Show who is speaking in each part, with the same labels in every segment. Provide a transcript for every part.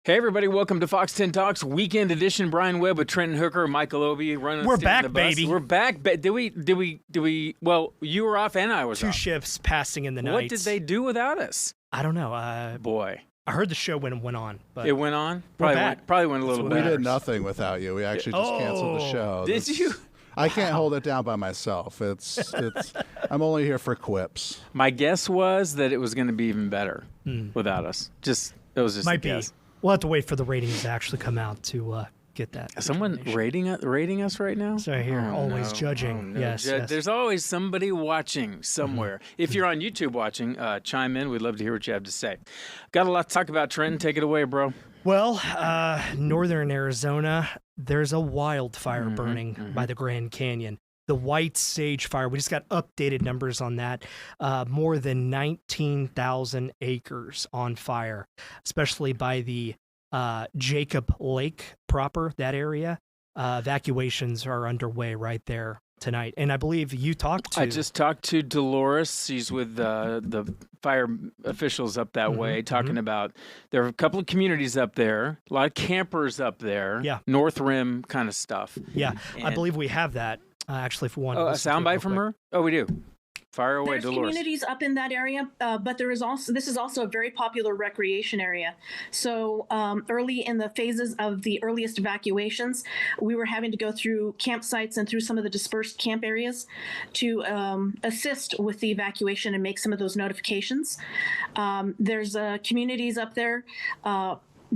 Speaker 1: Hey everybody, welcome to Fox 10 Talks Weekend Edition. Brian Webb with Trenton Hooker, Michael Obi running.
Speaker 2: We're back,
Speaker 1: the bus.
Speaker 2: baby.
Speaker 1: We're back. Did we? Well, you were off and I was
Speaker 2: Two
Speaker 1: off.
Speaker 2: shifts passing in the night.
Speaker 1: What did they do without us?
Speaker 2: I don't know.
Speaker 1: Boy,
Speaker 2: I heard the show went on, but
Speaker 1: it went on.
Speaker 2: We're
Speaker 1: Probably went a little
Speaker 2: what
Speaker 1: bit.
Speaker 3: We did nothing without you. We actually just canceled the show.
Speaker 1: Did you?
Speaker 3: I can't hold it down by myself. It's. I'm only here for quips.
Speaker 1: My guess was that it was going to be even better without us. It was just
Speaker 2: might
Speaker 1: a
Speaker 2: be.
Speaker 1: guess.
Speaker 2: We'll have to wait for the ratings to actually come out to get that.
Speaker 1: Is someone rating us right now?
Speaker 2: So here, always judging.
Speaker 1: Oh, no.
Speaker 2: Yes, yes.
Speaker 1: There's always somebody watching somewhere. If you're on YouTube watching, chime in. We'd love to hear what you have to say. Got a lot to talk about, Trenton. Take it away, bro.
Speaker 2: Well, northern Arizona, there's a wildfire burning by the Grand Canyon. The White Sage Fire, we just got updated numbers on that. More than 19,000 acres on fire, especially by the Jacob Lake proper, that area. Evacuations are underway right there tonight. And I believe you talked to...
Speaker 1: I just talked to Dolores. She's with the fire officials up that way, talking about there are a couple of communities up there, a lot of campers up there, North Rim kind of stuff.
Speaker 2: Yeah, I believe we have that. Actually, if we want
Speaker 1: a soundbite from her? Oh, we do. Fire away,
Speaker 4: There's
Speaker 1: Dolores.
Speaker 4: communities up in that area, but this is also a very popular recreation area. So early in the phases of the earliest evacuations, we were having to go through campsites and through some of the dispersed camp areas to assist with the evacuation and make some of those notifications. There's communities up there.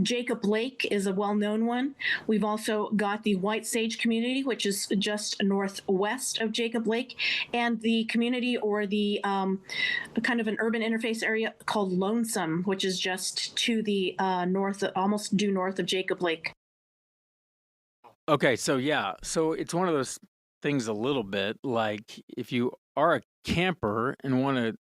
Speaker 4: Jacob Lake is a well-known one. We've also got the White Sage community, which is just northwest of Jacob Lake, and the community or the kind of an urban interface area called Lonesome, which is just to the north, almost due north of Jacob Lake.
Speaker 1: Okay, so it's one of those things a little bit like if you are a camper and want to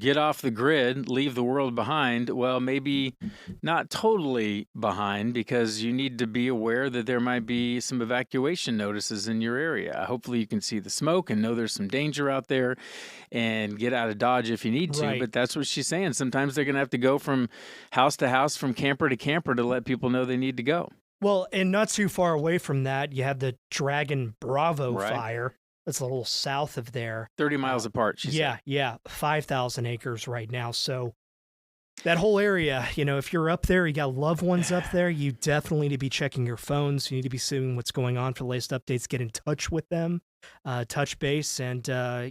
Speaker 1: get off the grid, leave the world behind, well, maybe not totally behind because you need to be aware that there might be some evacuation notices in your area. Hopefully you can see the smoke and know there's some danger out there and get out of Dodge if you need to.
Speaker 2: Right.
Speaker 1: But that's what she's saying. Sometimes they're going to have to go from house to house, from camper to camper to let people know they need to go.
Speaker 2: Well, and not too far away from that, you have the Dragon Bravo fire. It's a little south of there.
Speaker 1: 30 miles apart, she said.
Speaker 2: Yeah, 5,000 acres right now. So that whole area, if you're up there, you got loved ones up there, you definitely need to be checking your phones. You need to be seeing what's going on for the latest updates. Get in touch with them, touch base, and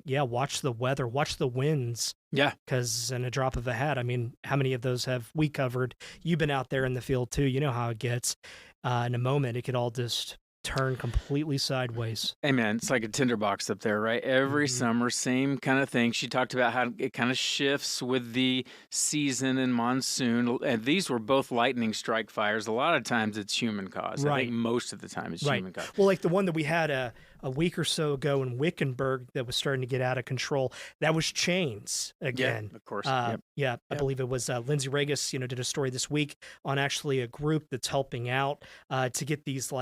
Speaker 2: watch the weather, watch the winds.
Speaker 1: Yeah.
Speaker 2: Because in a drop of a hat, how many of those have we covered? You've been out there in the field too. You know how it gets. In a moment, it could all just turn completely sideways.
Speaker 1: Hey man, it's like a tinderbox up there, right? Every summer, same kind of thing. She talked about how it kind of shifts with the season and monsoon. And these were both lightning strike fires. A lot of times it's human caused.
Speaker 2: Right.
Speaker 1: I think most of the time it's human caused.
Speaker 2: Well, like the one that we had a week or so ago in Wickenburg that was starting to get out of control, that was chains again.
Speaker 1: Yeah, of course.
Speaker 2: I believe it was Lindsay Regas, did a story this week on actually a group that's helping out to get these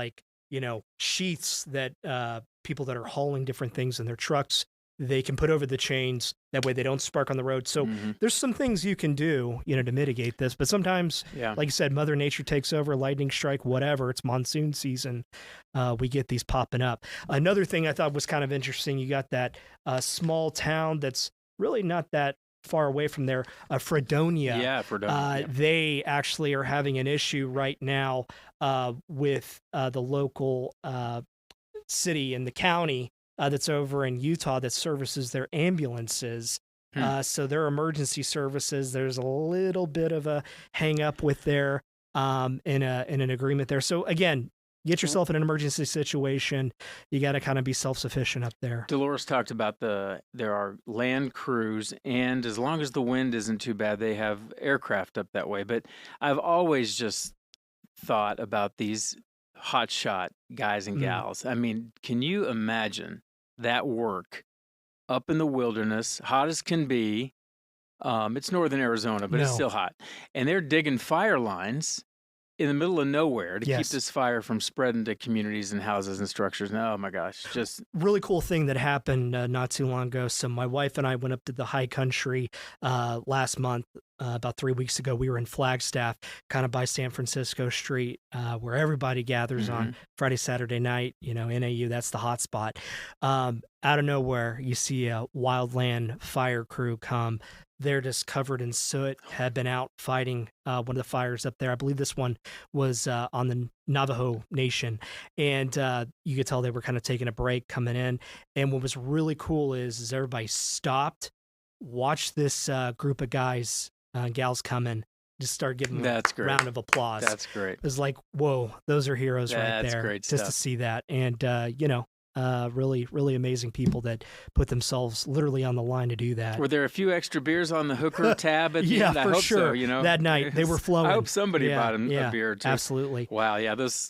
Speaker 2: sheaths that people that are hauling different things in their trucks, they can put over the chains. That way they don't spark on the road. So there's some things you can do, to mitigate this. But sometimes, like you said, Mother Nature takes over, lightning strike, whatever. It's monsoon season. We get these popping up. Another thing I thought was kind of interesting, you got that small town that's really not that far away from there, Fredonia.
Speaker 1: Yeah, Fredonia.
Speaker 2: They actually are having an issue right now with the local city in the county that's over in Utah that services their ambulances. So their emergency services, there's a little bit of a hang up with their in an agreement there. So again, get yourself in an emergency situation. You got to kind of be self-sufficient up there.
Speaker 1: Dolores talked about there are land crews, and as long as the wind isn't too bad, they have aircraft up that way. But I've always just thought about these hotshot guys and gals. Can you imagine that work up in the wilderness, hot as can be? It's northern Arizona, but it's still hot. And they're digging fire lines in the middle of nowhere to keep this fire from spreading to communities and houses and structures. And, oh my gosh, just
Speaker 2: really cool thing that happened not too long ago. So my wife and I went up to the high country last month about 3 weeks ago. We were in Flagstaff, kind of by San Francisco Street, where everybody gathers on Friday, Saturday night. NAU, that's the hot spot. Out of nowhere, you see a wildland fire crew come. They're just covered in soot, had been out fighting one of the fires up there. I believe this one was on the Navajo Nation. And you could tell they were kind of taking a break coming in. And what was really cool is everybody stopped, watched this group of guys, gals come in, just start giving them a round of applause.
Speaker 1: That's great.
Speaker 2: It was like, whoa, those are heroes right there.
Speaker 1: That's great
Speaker 2: just
Speaker 1: stuff.
Speaker 2: to see that. And, really, really amazing people that put themselves literally on the line to do that.
Speaker 1: Were there a few extra beers on the hooker tab at the end? I
Speaker 2: for
Speaker 1: hope
Speaker 2: sure.
Speaker 1: So,
Speaker 2: That night they were flowing.
Speaker 1: I hope somebody bought him a beer too.
Speaker 2: Absolutely.
Speaker 1: Wow. Yeah. That's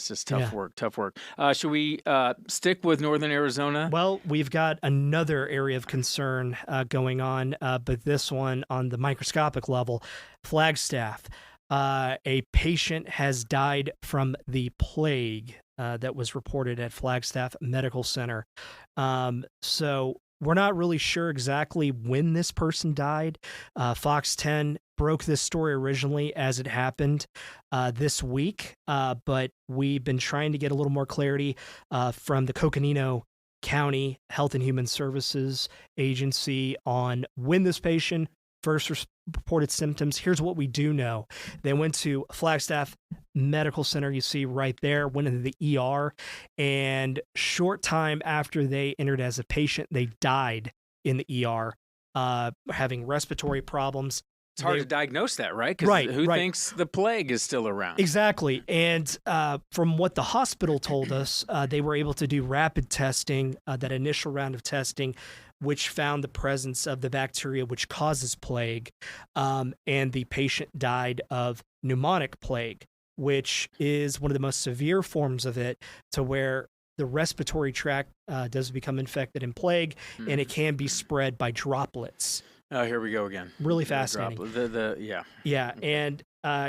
Speaker 1: just tough work. Tough work. Should we stick with Northern Arizona?
Speaker 2: Well, we've got another area of concern going on, but this one on the microscopic level. Flagstaff. A patient has died from the plague that was reported at Flagstaff Medical Center. So we're not really sure exactly when this person died. Fox 10 broke this story originally as it happened this week, but we've been trying to get a little more clarity from the Coconino County Health and Human Services Agency on when this patient first reported symptoms. Here's what we do know. They went to Flagstaff Medical Center, you see right there, went into the ER, and short time after they entered as a patient, they died in the ER, having respiratory problems.
Speaker 1: It's hard to diagnose that, right? Because who thinks the plague is still around?
Speaker 2: Exactly. And from what the hospital told us, they were able to do rapid testing, that initial round of testing, which found the presence of the bacteria which causes plague. And the patient died of pneumonic plague, which is one of the most severe forms of it, to where the respiratory tract does become infected in plague, and it can be spread by droplets.
Speaker 1: Oh, here we go again.
Speaker 2: Really fascinating. Yeah. And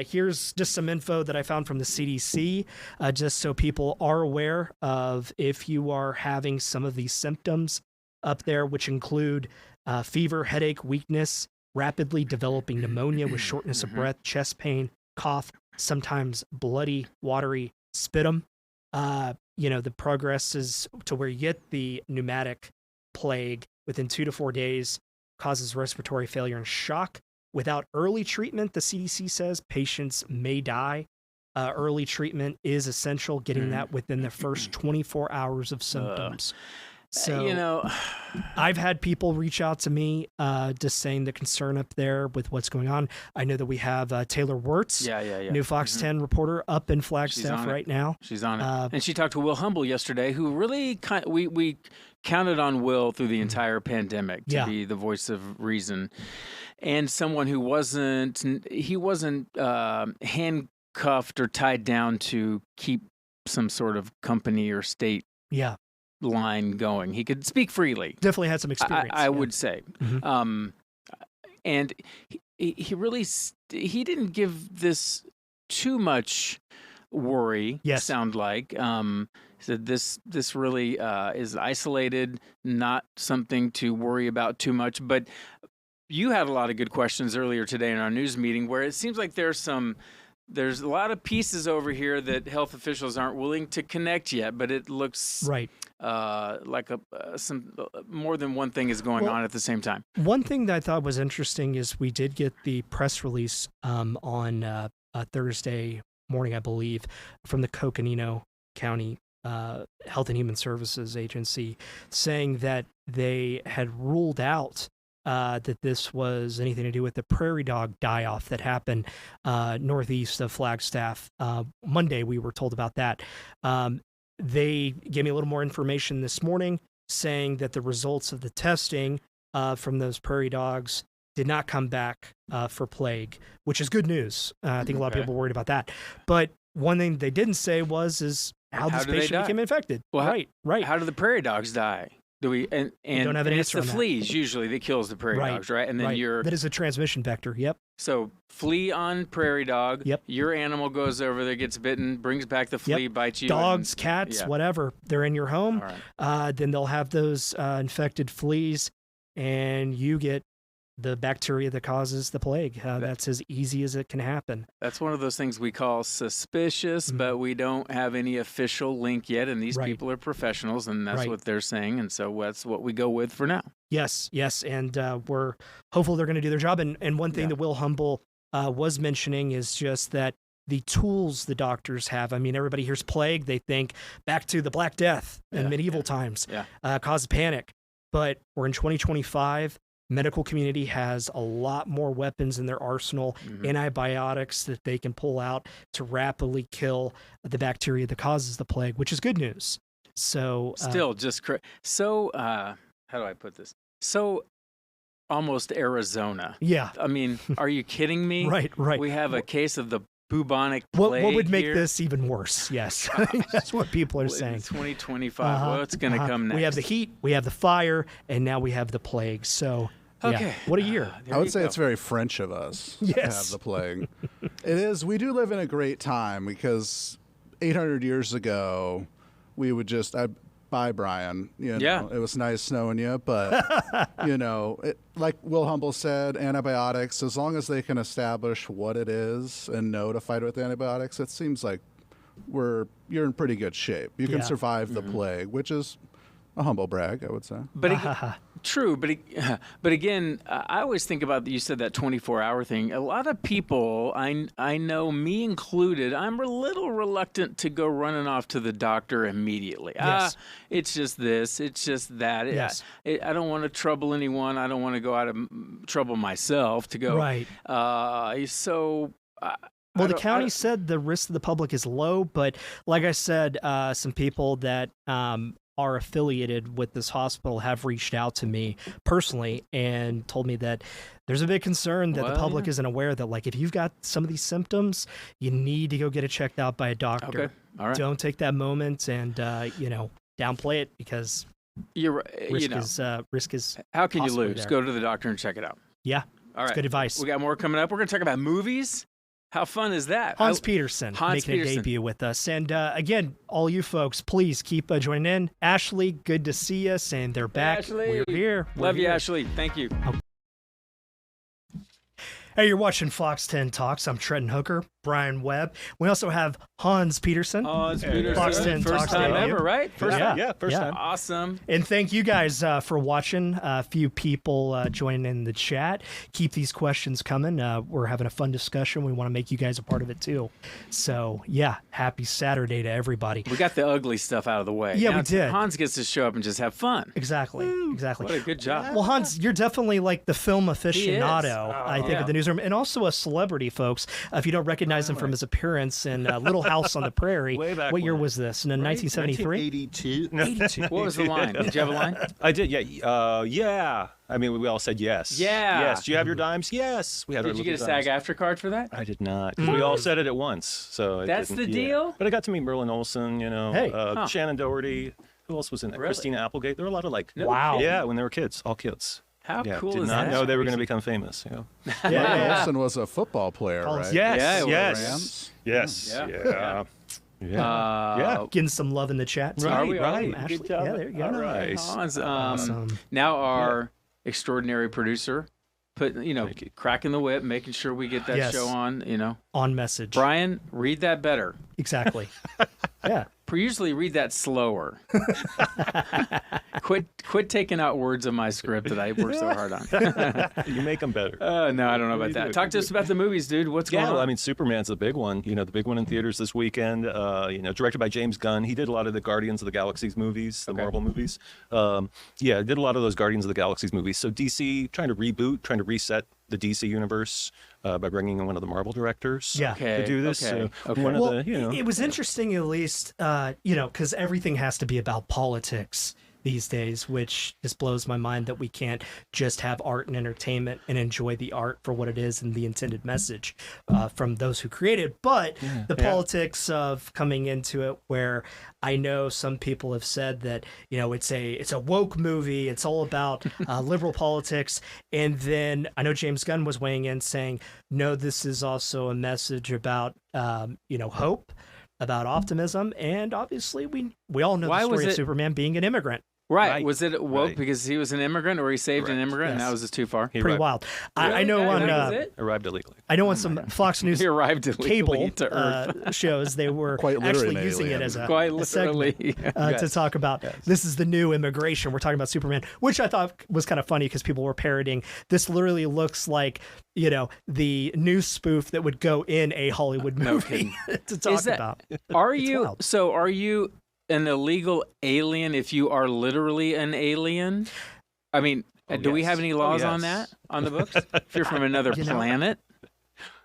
Speaker 2: here's just some info that I found from the CDC, just so people are aware of if you are having some of these symptoms up there, which include fever, headache, weakness, rapidly developing pneumonia with shortness of breath, chest pain, cough, sometimes bloody, watery sputum. The progress is to where you get the pneumatic plague within 2 to 4 days, causes respiratory failure and shock. Without early treatment, the CDC says patients may die. Early treatment is essential, getting that within the first 24 hours of symptoms. So, I've had people reach out to me just saying the concern up there with what's going on. I know that we have Taylor Wirtz, new Fox 10 reporter up in Flagstaff right now.
Speaker 1: She's on it. And she talked to Will Humble yesterday, who really we counted on Will through the entire pandemic to be the voice of reason, and someone who wasn't handcuffed or tied down to keep some sort of company or state line going. He could speak freely.
Speaker 2: Definitely had some experience.
Speaker 1: I would say. And he really he didn't give this too much worry. Sound like he said this really is isolated, not something to worry about too much. But you had a lot of good questions earlier today in our news meeting, where it seems like there's a lot of pieces over here that health officials aren't willing to connect yet, but it looks like some more than one thing is going on at the same time. One
Speaker 2: thing that I thought was interesting is we did get the press release on Thursday morning, I believe, from the Coconino County Health and Human Services Agency, saying that they had ruled out that this was anything to do with the prairie dog die-off that happened northeast of Flagstaff. Monday, we were told about that. They gave me a little more information this morning, saying that the results of the testing from those prairie dogs did not come back for plague, which is good news. I think a lot of people were worried about that. But one thing they didn't say is how this patient became infected.
Speaker 1: Well, right. How do the prairie dogs die? Do we and
Speaker 2: don't have an
Speaker 1: it's
Speaker 2: answer
Speaker 1: the
Speaker 2: on
Speaker 1: fleas usually that kills the prairie dogs, right? And then
Speaker 2: that is a transmission vector. Yep.
Speaker 1: So flea on prairie dog.
Speaker 2: Yep.
Speaker 1: Your animal goes over there, gets bitten, brings back the flea, bites you.
Speaker 2: Dogs, cats, whatever. They're in your home. Then they'll have those infected fleas, and you get the bacteria that causes the plague. That's as easy as it can happen.
Speaker 1: That's one of those things we call suspicious, but we don't have any official link yet. And these
Speaker 2: Right.
Speaker 1: people are professionals, and that's
Speaker 2: Right.
Speaker 1: what they're saying. And so that's what we go with for now.
Speaker 2: Yes, and we're hopeful they're going to do their job. And one thing
Speaker 1: Yeah.
Speaker 2: that Will Humble was mentioning is just that the tools the doctors have. I mean, everybody hears plague, they think back to the Black Death in medieval times, caused panic. But we're in 2025. Medical community has a lot more weapons in their arsenal, antibiotics that they can pull out to rapidly kill the bacteria that causes the plague, which is good news. So
Speaker 1: Still just so how do I put this? So almost Arizona.
Speaker 2: yeah,
Speaker 1: I mean, are you kidding me?
Speaker 2: right.
Speaker 1: We have a case of the bubonic
Speaker 2: What
Speaker 1: plague
Speaker 2: would make
Speaker 1: here.
Speaker 2: this even worse? Yes, that's what people are saying.
Speaker 1: 2025. What's going to come next?
Speaker 2: We have the heat, we have the fire, and now we have the plague. So,
Speaker 1: Okay.
Speaker 2: yeah, what a year.
Speaker 1: There
Speaker 3: I would
Speaker 1: you
Speaker 3: say
Speaker 1: go.
Speaker 3: it's very French of us to
Speaker 2: Yes.
Speaker 3: have the plague. It is. We do live in a great time because 800 years ago, we would just. Bye, Brian. You know,
Speaker 1: Yeah.
Speaker 3: It was nice knowing you, but like Will Humble said, antibiotics. As long as they can establish what it is and know to fight with antibiotics, it seems like you're in pretty good shape. You can
Speaker 2: Yeah.
Speaker 3: survive the plague, which is a humble brag, I would say.
Speaker 1: But true, but again, I always think about you said that 24-hour thing. A lot of people, I know, me included, I'm a little reluctant to go running off to the doctor immediately.
Speaker 2: Yes.
Speaker 1: It's just this, it's just that.
Speaker 2: Yes.
Speaker 1: I don't want to trouble anyone. I don't want to go out of trouble myself to go.
Speaker 2: Right.
Speaker 1: So.
Speaker 2: Well, the county said the risk to the public is low, but like I said, some people that are affiliated with this hospital have reached out to me personally and told me that there's a big concern that the public isn't aware that, like, if you've got some of these symptoms, you need to go get it checked out by a doctor.
Speaker 1: Okay. All right.
Speaker 2: Don't take that moment and downplay it because
Speaker 1: You're right.
Speaker 2: risk is
Speaker 1: how can you
Speaker 2: possibly
Speaker 1: lose?
Speaker 2: there.
Speaker 1: Go to the doctor and check it out.
Speaker 2: Yeah.
Speaker 1: All right.
Speaker 2: Good advice.
Speaker 1: We got more coming up. We're going to talk about movies. How fun is that?
Speaker 2: Hans Peterson making a debut with us. And again, all you folks, please keep joining in. Ashley, good to see us. And they're back.
Speaker 1: Ashley.
Speaker 2: We're here.
Speaker 1: Love you, Ashley. Thank you.
Speaker 2: Hey, you're watching Fox 10 Talks. I'm Trenton Hooker, Brian Webb. We also have Hans Peterson.
Speaker 1: Hans Peterson.
Speaker 2: Fox 10
Speaker 1: First
Speaker 2: Talks
Speaker 1: time
Speaker 2: debut.
Speaker 1: ever, right? First
Speaker 2: Yeah.
Speaker 1: time.
Speaker 5: First time.
Speaker 1: Awesome.
Speaker 2: And thank you guys for watching. A few people joining in the chat. Keep these questions coming. We're having a fun discussion. We want to make you guys a part of it too. So, yeah, happy Saturday to everybody.
Speaker 1: We got the ugly stuff out of the way.
Speaker 2: Yeah,
Speaker 1: Now
Speaker 2: we did.
Speaker 1: Hans gets to show up and just have fun.
Speaker 2: Exactly.
Speaker 1: What a good job.
Speaker 2: Well, Hans, you're definitely like the film
Speaker 1: is.
Speaker 2: aficionado, I think,
Speaker 1: yeah.
Speaker 2: of the newsroom, and also a celebrity, folks. If you don't recognize him from his appearance in Little House on the Prairie,
Speaker 5: Way back
Speaker 2: what year
Speaker 5: when.
Speaker 2: was this? In 1973?
Speaker 5: 82.
Speaker 2: 82.
Speaker 1: What was the line? Did you have a line?
Speaker 5: I did, yeah. Yeah. I mean, we all said yes.
Speaker 1: Yeah.
Speaker 5: Yes. Do you have your dimes? Yes. We had our
Speaker 1: Did you get a
Speaker 5: little
Speaker 1: SAG
Speaker 5: dimes.
Speaker 1: after card for that?
Speaker 5: I did not. 'Cause we all said it at once. So it
Speaker 1: That's
Speaker 5: didn't-
Speaker 1: the
Speaker 5: yeah.
Speaker 1: deal?
Speaker 5: But I got to meet Merlin Olsen,
Speaker 2: Hey.
Speaker 5: Shannon Doherty. Who else was in it?
Speaker 1: Really?
Speaker 5: Christina Applegate. There were a lot of like.
Speaker 2: Wow.
Speaker 5: Yeah, when they were kids. All kids.
Speaker 1: How
Speaker 5: Yeah,
Speaker 1: cool
Speaker 5: did
Speaker 1: is
Speaker 5: not
Speaker 1: that?
Speaker 5: know they were going to become famous.
Speaker 3: Merlin Olsen was a football player,
Speaker 2: Collins.
Speaker 3: right?
Speaker 5: Yes.
Speaker 1: Yeah, it was.
Speaker 5: yes.
Speaker 3: Rams?
Speaker 5: Yes.
Speaker 1: Yeah.
Speaker 5: Yeah. Yeah. Yeah.
Speaker 2: Getting some love in the chat. too.
Speaker 1: Are we?
Speaker 5: Right.
Speaker 2: Ashley,
Speaker 5: Good job.
Speaker 2: yeah, there you go.
Speaker 5: All right.
Speaker 1: Hans,
Speaker 2: Awesome.
Speaker 1: now our extraordinary producer,
Speaker 5: Thank you.
Speaker 1: cracking the whip, making sure we get that
Speaker 2: Yes.
Speaker 1: show on.
Speaker 2: On message.
Speaker 1: Brian, read that better.
Speaker 2: Exactly. Yeah.
Speaker 1: Usually read that slower. Quit taking out words of my script that I worked so hard on.
Speaker 5: You make them better.
Speaker 1: No, I don't know about
Speaker 5: you
Speaker 1: that.
Speaker 5: do.
Speaker 1: Talk to us about the movies, dude. What's going
Speaker 5: Yeah,
Speaker 1: on?
Speaker 5: well, I mean, Superman's the big one. The big one in theaters this weekend. Directed by James Gunn. He did a lot of the Guardians of the Galaxies movies, the Marvel movies. Did a lot of those Guardians of the Galaxies movies. So DC trying to reboot, trying to reset the DC universe by bringing in one of the Marvel directors
Speaker 2: Yeah.
Speaker 1: Okay,
Speaker 5: to do this.
Speaker 1: okay,
Speaker 5: So
Speaker 1: okay.
Speaker 5: one of
Speaker 2: Well,
Speaker 5: the,
Speaker 2: it was interesting, at least, because everything has to be about politics these days, which just blows my mind that we can't just have art and entertainment and enjoy the art for what it is and the intended message from those who created. But the politics of coming into it, where I know some people have said that it's a woke movie, it's all about liberal politics, and then I know James Gunn was weighing in saying, no, this is also a message about hope, about optimism, and obviously we all know
Speaker 1: Why
Speaker 2: the
Speaker 1: was
Speaker 2: story of
Speaker 1: it-
Speaker 2: Superman being an immigrant.
Speaker 1: Right. Was it woke
Speaker 5: Right.
Speaker 1: because he was an immigrant or he saved an
Speaker 5: Correct.
Speaker 1: immigrant and
Speaker 2: Yes.
Speaker 1: that was just too far?
Speaker 5: He
Speaker 2: Pretty
Speaker 5: arrived,
Speaker 2: wild. I know
Speaker 1: Really?
Speaker 2: on
Speaker 1: That was it?
Speaker 5: arrived illegally.
Speaker 2: I know on some Fox News
Speaker 1: He arrived illegally
Speaker 2: cable
Speaker 1: to Earth.
Speaker 2: shows they were
Speaker 3: Quite literally
Speaker 2: actually
Speaker 3: an
Speaker 2: using it
Speaker 3: alien.
Speaker 2: as
Speaker 1: Quite
Speaker 2: a segment
Speaker 1: literally.
Speaker 2: to talk about this is the new immigration. We're talking about Superman, which I thought was kind of funny because people were parroting. This literally looks like, you know, the new spoof that would go in a Hollywood movie to talk about.
Speaker 1: Are
Speaker 2: It's
Speaker 1: you
Speaker 2: wild.
Speaker 1: so? Are you an illegal alien if you are literally an alien? I mean, do we
Speaker 5: yes.
Speaker 1: have any
Speaker 5: Oh,
Speaker 1: laws on
Speaker 5: yes.
Speaker 1: that on the books? If you're from another planet,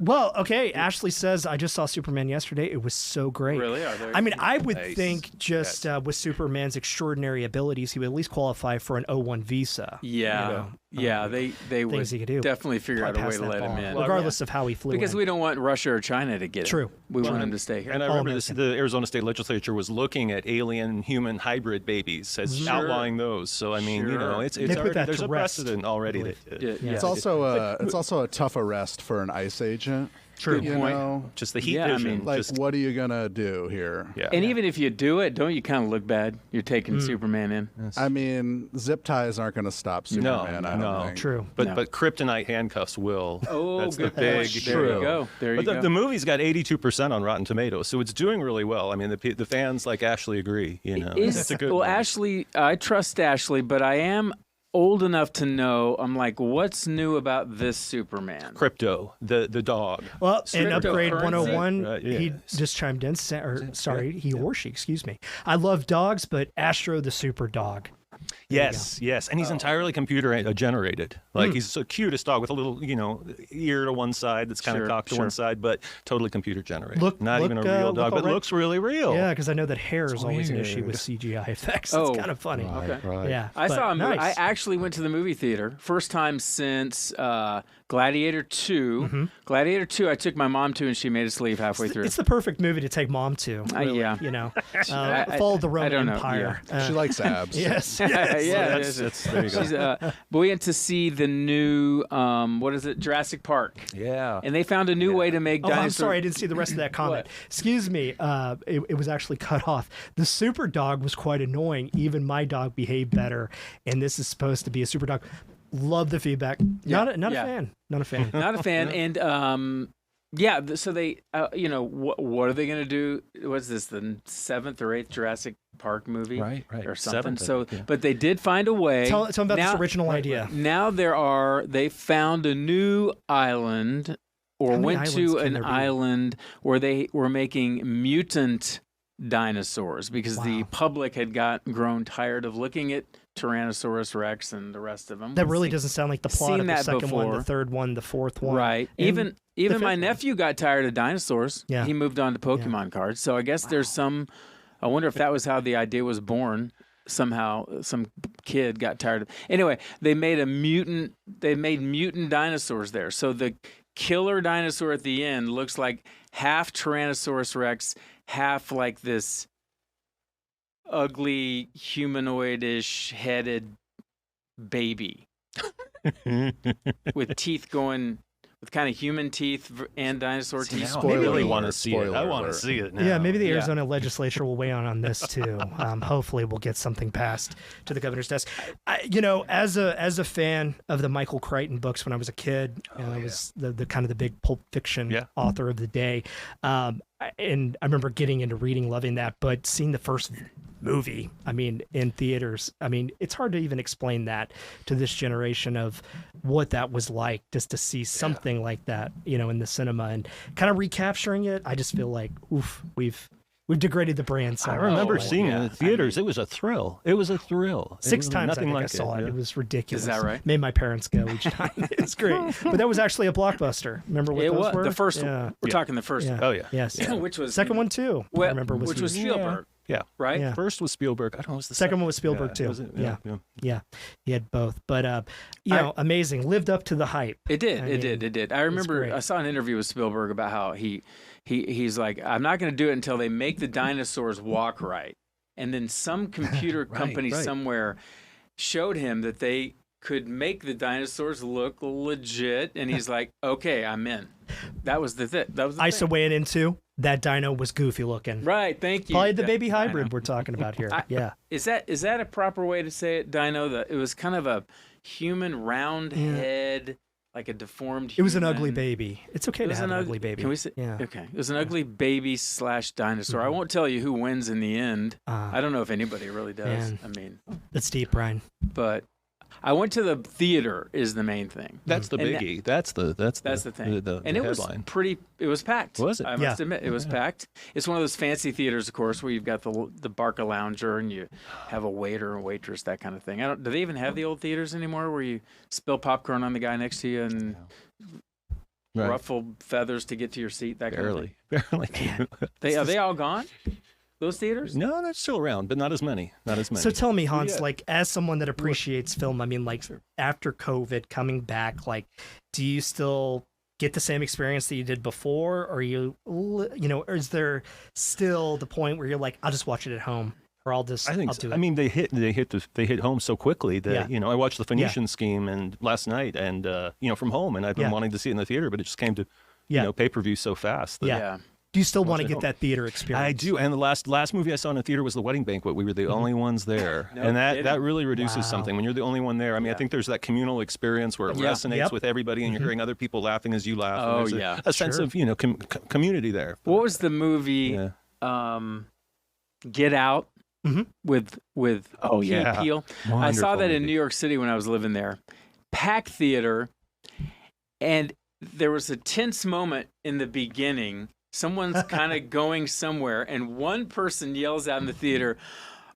Speaker 2: Well, okay. Ashley says, I just saw Superman yesterday. It was so great.
Speaker 1: really? Are there?
Speaker 2: I mean, I would
Speaker 5: Nice.
Speaker 2: think just with Superman's extraordinary abilities, he would at least qualify for an O1 visa.
Speaker 1: yeah,
Speaker 2: you know,
Speaker 1: yeah. They would
Speaker 2: things he could do.
Speaker 1: definitely figure out a way
Speaker 2: Pass
Speaker 1: to
Speaker 2: that
Speaker 1: let him
Speaker 2: bar,
Speaker 1: in.
Speaker 2: regardless of how he flew
Speaker 1: Because
Speaker 2: in.
Speaker 1: we don't want Russia or China to get
Speaker 2: True.
Speaker 1: him. We want him to stay here.
Speaker 5: And I
Speaker 2: All
Speaker 5: remember
Speaker 2: American.
Speaker 5: the Arizona State Legislature was looking at alien-human hybrid babies as
Speaker 1: Sure.
Speaker 5: outlawing those. So I mean, you know,
Speaker 1: Sure.
Speaker 5: it's
Speaker 2: They put
Speaker 5: already,
Speaker 2: that
Speaker 5: there's
Speaker 2: to
Speaker 5: a
Speaker 2: rest,
Speaker 5: precedent already.
Speaker 2: I
Speaker 5: That,
Speaker 2: Yeah.
Speaker 3: It's also a tough arrest for an ICE agent.
Speaker 2: True.
Speaker 3: You
Speaker 1: point.
Speaker 3: know,
Speaker 5: just the heat
Speaker 1: Yeah, I
Speaker 5: vision.
Speaker 1: mean,
Speaker 3: like
Speaker 5: just,
Speaker 3: what are you gonna do here?
Speaker 5: yeah.
Speaker 1: And even if you do it, don't you kind of look bad? You're taking Superman in.
Speaker 3: I mean, zip ties aren't gonna stop Superman. I don't
Speaker 5: no.
Speaker 3: think.
Speaker 2: True.
Speaker 5: But
Speaker 1: No.
Speaker 5: but kryptonite handcuffs will.
Speaker 1: Oh,
Speaker 5: That's
Speaker 1: good
Speaker 5: the big
Speaker 1: point. There you go. There you
Speaker 5: But
Speaker 1: go.
Speaker 5: the movie's got 82% on Rotten Tomatoes, so it's doing really well. I mean, the fans like Ashley agree. You know, it's a good.
Speaker 1: Well,
Speaker 5: movie.
Speaker 1: Ashley, I trust Ashley, but I am old enough to know. I'm like, what's new about this Superman?
Speaker 5: Crypto, the dog.
Speaker 2: Well, in Upgrade
Speaker 1: Cryptocurrency?
Speaker 2: 101,
Speaker 5: Right, yeah.
Speaker 2: he just chimed in, he or she, excuse me. I love dogs, but Astro the super dog.
Speaker 5: Yes, and he's entirely computer generated. Like he's the cutest dog with a little, ear to one side that's kind
Speaker 1: Sure,
Speaker 5: of cocked to one side, but totally computer generated.
Speaker 2: Look-
Speaker 5: Not even a
Speaker 2: look,
Speaker 5: real
Speaker 2: look
Speaker 5: dog, but
Speaker 2: already-
Speaker 5: looks really real.
Speaker 2: Yeah, because I know that hair is always an issue
Speaker 5: weird.
Speaker 2: with CGI effects.
Speaker 1: Oh,
Speaker 2: It's kind of funny.
Speaker 1: Okay.
Speaker 2: Yeah,
Speaker 1: I
Speaker 2: but
Speaker 1: saw a movie.
Speaker 2: nice.
Speaker 1: I actually went to the movie theater first time since Gladiator 2. Gladiator 2, I took my mom to, and she made us leave halfway through.
Speaker 2: It's the perfect movie to take mom to. Really,
Speaker 1: yeah.
Speaker 2: You know,
Speaker 1: I-
Speaker 2: follow the Roman
Speaker 1: don't know,
Speaker 2: Empire.
Speaker 3: She likes abs.
Speaker 2: Yes.
Speaker 1: yeah,
Speaker 5: There you go.
Speaker 1: she's, but we went to see the new what is it, Jurassic Park,
Speaker 5: Yeah.
Speaker 1: and they found a new way to make
Speaker 2: Oh,
Speaker 1: dinosaurs.
Speaker 2: I'm sorry, I didn't see the rest of that comment. Excuse me, it was actually cut off. The super dog was quite annoying. Even my dog behaved better, and this is supposed to be a super dog. Love the feedback. Not a
Speaker 1: yeah.
Speaker 2: fan. Not a fan.
Speaker 1: Not a fan, and so they, what are they going to do? What's this, the 7th or 8th Jurassic Park movie,
Speaker 5: Right.
Speaker 1: or something?
Speaker 5: 7th, I
Speaker 1: So,
Speaker 5: think, yeah.
Speaker 1: but they did find a way.
Speaker 2: Tell them about this original idea.
Speaker 1: Now they found a new island, or
Speaker 2: How many
Speaker 1: went
Speaker 2: islands
Speaker 1: to
Speaker 2: can
Speaker 1: an
Speaker 2: there be?
Speaker 1: island where they were making mutant dinosaurs because the
Speaker 2: Wow.
Speaker 1: public had grown tired of looking at Tyrannosaurus Rex and the rest of them.
Speaker 2: That really doesn't sound like the plot
Speaker 1: seen
Speaker 2: of the
Speaker 1: that
Speaker 2: second one,
Speaker 1: before.
Speaker 2: the third one, the fourth one.
Speaker 1: Right.
Speaker 2: and
Speaker 1: Even
Speaker 2: the fifth
Speaker 1: my
Speaker 2: one.
Speaker 1: nephew got tired of dinosaurs.
Speaker 2: Yeah.
Speaker 1: He moved on to Pokemon cards. So I guess there's some. I wonder if that was how the idea was born. Somehow, some kid got tired of. Anyway, they made mutant dinosaurs there. So the killer dinosaur at the end looks like half Tyrannosaurus Rex, half like this ugly humanoidish headed baby with teeth going with kind of human teeth and dinosaur
Speaker 5: See,
Speaker 1: teeth.
Speaker 5: now I
Speaker 3: Spoiler
Speaker 5: really
Speaker 3: alert,
Speaker 5: want to see it.
Speaker 3: spoiler
Speaker 5: I want to
Speaker 3: alert.
Speaker 5: see it now.
Speaker 2: Yeah, maybe the
Speaker 1: Yeah.
Speaker 2: Arizona legislature will weigh on this too. Hopefully, we'll get something passed to the governor's desk. As a fan of the Michael Crichton books when I was a kid, I was the kind of the big Pulp Fiction
Speaker 5: Yeah.
Speaker 2: author of the day, and I remember getting into reading, loving that. But seeing the first movie, in theaters, it's hard to even explain that to this generation of what that was like, just to see something like that, in the cinema and kind of recapturing it. I just feel like, oof, we've degraded the brand. So
Speaker 5: I remember
Speaker 2: much.
Speaker 5: seeing it in the theaters. It was a thrill. It was a thrill. It
Speaker 2: 6
Speaker 5: was
Speaker 2: times I
Speaker 5: nothing
Speaker 2: think I
Speaker 5: like
Speaker 2: saw it.
Speaker 5: yeah.
Speaker 2: It was ridiculous.
Speaker 1: Is that right?
Speaker 2: Made my parents go each time. It was great. But that was actually a blockbuster. Remember what
Speaker 1: It
Speaker 2: those
Speaker 1: was
Speaker 2: were?
Speaker 1: the first
Speaker 2: Yeah.
Speaker 1: one. We're talking the first
Speaker 2: Yeah.
Speaker 1: one.
Speaker 5: Oh yeah.
Speaker 2: Yes.
Speaker 1: Which was
Speaker 2: Second one too. I remember
Speaker 1: which was Spielberg,
Speaker 5: Yeah.
Speaker 1: right?
Speaker 2: Yeah.
Speaker 5: First was Spielberg. I don't know. What was the
Speaker 2: Second one was Spielberg too.
Speaker 5: was it?
Speaker 2: Yeah. He had both. But amazing. Lived up to the hype.
Speaker 1: It did.
Speaker 2: I
Speaker 1: It
Speaker 2: mean,
Speaker 1: did. I remember
Speaker 2: great.
Speaker 1: I saw an interview with Spielberg about how he's like, I'm not going to do it until they make the dinosaurs walk right. And then some computer company
Speaker 5: right.
Speaker 1: somewhere showed him that they could make the dinosaurs look legit, and he's like, okay, I'm in. That was the thing. That was the
Speaker 2: I
Speaker 1: thing.
Speaker 2: weighing into that dino was goofy looking.
Speaker 1: Right, thank you.
Speaker 2: Probably the baby
Speaker 1: Dino.
Speaker 2: hybrid we're talking about here. Yeah.
Speaker 1: Is that a proper way to say it, Dino? It was kind of a human round head, like a deformed
Speaker 2: It was an
Speaker 1: human.
Speaker 2: ugly baby. It's okay to have an ugly baby.
Speaker 1: Can we say?
Speaker 2: Yeah.
Speaker 1: Okay. It was an ugly baby / dinosaur. I won't tell you who wins in the end. I don't know if anybody really does.
Speaker 2: Man.
Speaker 1: I mean,
Speaker 2: That's deep, Brian.
Speaker 1: but I went to the theater is the main thing.
Speaker 5: That's the
Speaker 1: And
Speaker 5: biggie. That's the
Speaker 1: thing.
Speaker 5: The
Speaker 1: And it was
Speaker 5: headline.
Speaker 1: it was packed.
Speaker 5: Was it?
Speaker 1: I must admit, it was packed. It's one of those fancy theaters, of course, where you've got the Barca lounger and you have a waiter and waitress, that kind of thing. Do they even have the old theaters anymore where you spill popcorn on the guy next to you and ruffle feathers to get to your seat, that kind of thing?
Speaker 5: Barely.
Speaker 1: Are they all gone? Those theaters?
Speaker 5: No, they're still around, but not as many. Not as many.
Speaker 2: So tell me, Hans, like as someone that appreciates film, I mean, like after COVID coming back, like, do you still get the same experience that you did before, or or is there still the point where you're like, I'll just watch it at home, or I'll do it?
Speaker 5: I mean, they hit home so quickly that I watched the Phoenician Scheme and last night, and from home, and I've been wanting to see it in the theater, but it just came to pay-per-view so fast. That,
Speaker 2: Do you still want to get that theater experience?
Speaker 5: I do, and the last movie I saw in the theater was The Wedding Banquet. We were the only ones there, and that really reduces something when you're the only one there. I mean, I think there's that communal experience where it resonates with everybody, and you're hearing other people laughing as you laugh.
Speaker 1: Oh,
Speaker 5: and there's a sense of community there.
Speaker 1: What was the movie? Get Out with Key Peele. I saw that in New York City when I was living there. Packed theater, and there was a tense moment in the beginning. Someone's kind of going somewhere, and one person yells out in the theater,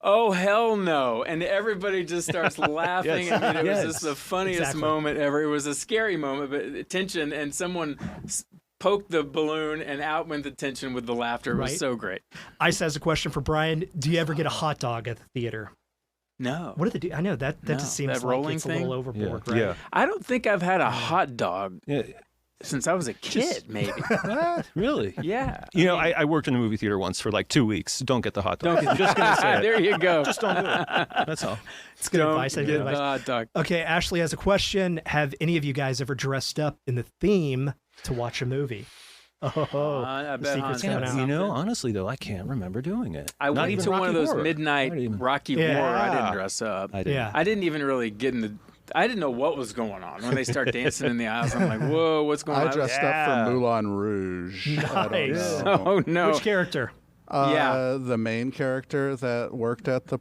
Speaker 1: "Oh, hell no!" And everybody just starts laughing. I mean, it was just the funniest moment ever. It was a scary moment, but tension, and someone poked the balloon, and out went the tension with the laughter. It was so great.
Speaker 2: Ice has a question for Brian. Do you ever get a hot dog at the theater?
Speaker 1: No.
Speaker 2: What do they do? I know that just seems like it's a little overboard, right?
Speaker 5: Yeah.
Speaker 1: I don't think I've had a hot dog since I was a kid, maybe.
Speaker 5: What? Really?
Speaker 1: Yeah.
Speaker 5: I worked in a movie theater once for like 2 weeks. Don't get the hot dog. I'm just going to say it.
Speaker 1: There you go.
Speaker 5: Just don't do it. That's all.
Speaker 2: It's good advice.
Speaker 1: Don't get the hot dog.
Speaker 2: Okay, Ashley has a question. Have any of you guys ever dressed up in the theme to watch a movie?
Speaker 1: I bet
Speaker 2: secret's
Speaker 1: Hans
Speaker 2: coming
Speaker 1: has
Speaker 2: out.
Speaker 1: something.
Speaker 5: Honestly, though, I can't remember doing it.
Speaker 1: I went to one of those midnight Rocky
Speaker 2: Yeah.
Speaker 1: Horror. I didn't dress up.
Speaker 2: Yeah.
Speaker 1: I didn't even really get in the. I didn't know what was going on when they start dancing in the aisles. I'm like, whoa, what's going on?
Speaker 3: I dressed up for Moulin Rouge. I don't
Speaker 2: Nice.
Speaker 3: know.
Speaker 1: Oh no!
Speaker 2: Which character?
Speaker 3: The main character that worked at the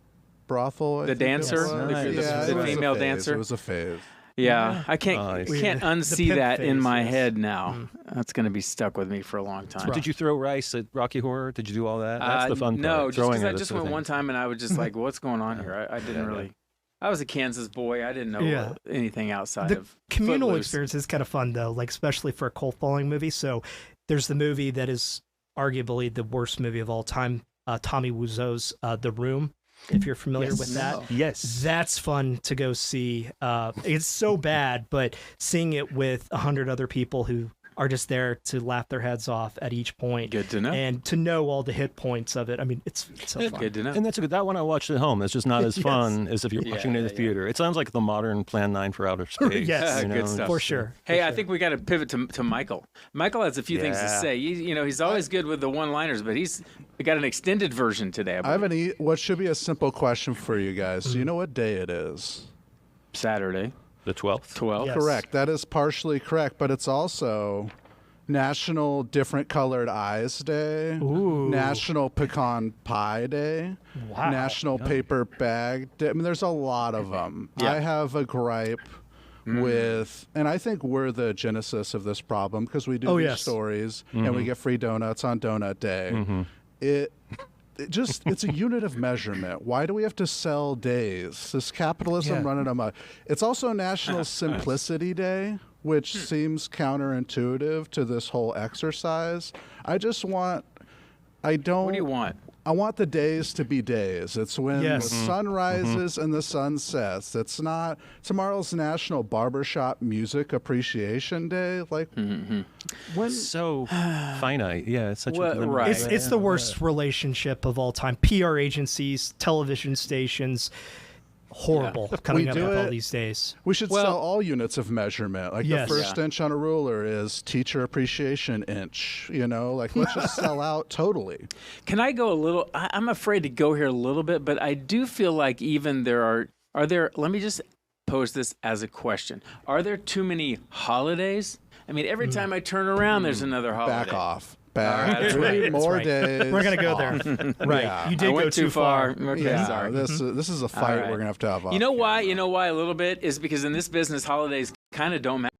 Speaker 3: brothel. I
Speaker 1: The
Speaker 3: think it
Speaker 1: dancer?
Speaker 3: was.
Speaker 1: If you're the
Speaker 3: it was a
Speaker 1: female
Speaker 3: phase.
Speaker 1: dancer?
Speaker 3: It was a phase.
Speaker 1: Yeah, I can't
Speaker 5: Nice.
Speaker 1: unsee
Speaker 2: pimp
Speaker 1: that in
Speaker 2: phase,
Speaker 1: my
Speaker 2: yes.
Speaker 1: head now. That's going to be stuck with me for a long time.
Speaker 5: Did you throw rice at Rocky Horror? Did you do all that? That's the fun part.
Speaker 1: No, just
Speaker 5: Throwing
Speaker 1: because I
Speaker 5: it is
Speaker 1: just
Speaker 5: the
Speaker 1: went
Speaker 5: thing.
Speaker 1: one time and I was just like, what's going on here? I didn't really. I was a Kansas boy. I didn't know anything outside
Speaker 2: The
Speaker 1: of
Speaker 2: communal
Speaker 1: Footloose.
Speaker 2: experience is kind of fun, though, like especially for a cult following movie. So there's the movie that is arguably the worst movie of all time, Tommy Wiseau's The Room, if you're familiar with that.
Speaker 5: Yes.
Speaker 2: That's fun to go see. It's so bad, but seeing it with 100 other people who are just there to laugh their heads off at each point.
Speaker 1: Good to know.
Speaker 2: And to know all the hit points of it. I mean, it's so fun.
Speaker 1: Good to know.
Speaker 5: And that's that one I watched at home. It's just not as fun as if you're watching it in the theater. It sounds like the modern Plan 9 for outer space.
Speaker 2: Yes.
Speaker 1: Good stuff.
Speaker 2: For sure.
Speaker 1: Hey, I think we got to pivot to Michael. Michael has a few things to say. He's always good with the one-liners, but he's got an extended version today.
Speaker 3: I have what should be a simple question for you guys. Do you know what day it is?
Speaker 1: Saturday,
Speaker 5: The 12th.
Speaker 1: 12.
Speaker 2: Yes.
Speaker 3: Correct. That is partially correct, but it's also National Different Colored Eyes Day, National Pecan Pie Day,
Speaker 2: Wow.
Speaker 3: National Paper Bag Day. I mean, there's a lot of them. I have a gripe with, and I think we're the genesis of this problem because we do these stories and we get free donuts on Donut Day. It's a unit of measurement. Why do we have to sell days? This capitalism running amok. It's also National Simplicity Day, which seems counterintuitive to this whole exercise. What do
Speaker 1: you want?
Speaker 3: I want the days to be days. It's when the sun rises and the sun sets. It's not tomorrow's National Barbershop Music Appreciation Day. Like when
Speaker 5: So finite. Yeah, it's such
Speaker 1: Well,
Speaker 5: a
Speaker 1: right.
Speaker 2: It's the worst relationship of all time. PR agencies, television stations, horrible
Speaker 3: We
Speaker 2: coming up
Speaker 3: do
Speaker 2: with all
Speaker 3: it-
Speaker 2: these days.
Speaker 3: We should
Speaker 1: Well-
Speaker 3: sell all units of measurement. Like
Speaker 2: Yes.
Speaker 3: the first inch on a ruler is teacher appreciation inch. Like let's just sell out totally.
Speaker 1: Can I go a little? I'm afraid to go here a little bit, but I do feel like even there are there. Let me just pose this as a question: are there too many holidays? I mean, every time I turn around, there's another holiday.
Speaker 3: Back off.
Speaker 1: All right,
Speaker 3: Back.
Speaker 1: that's
Speaker 3: We
Speaker 1: right,
Speaker 3: need
Speaker 2: that's
Speaker 3: more
Speaker 2: right.
Speaker 3: days.
Speaker 2: We're gonna go
Speaker 3: off.
Speaker 2: there. Right.
Speaker 3: Yeah.
Speaker 2: You
Speaker 1: I
Speaker 2: did go
Speaker 1: went
Speaker 2: too far.
Speaker 1: Okay,
Speaker 3: Yeah,
Speaker 1: sorry.
Speaker 3: this is a fight
Speaker 1: right.
Speaker 3: we're gonna have to have.
Speaker 1: You know
Speaker 3: off
Speaker 1: why?
Speaker 3: camera.
Speaker 1: You know why? A little bit is because in this business, holidays kind of don't matter.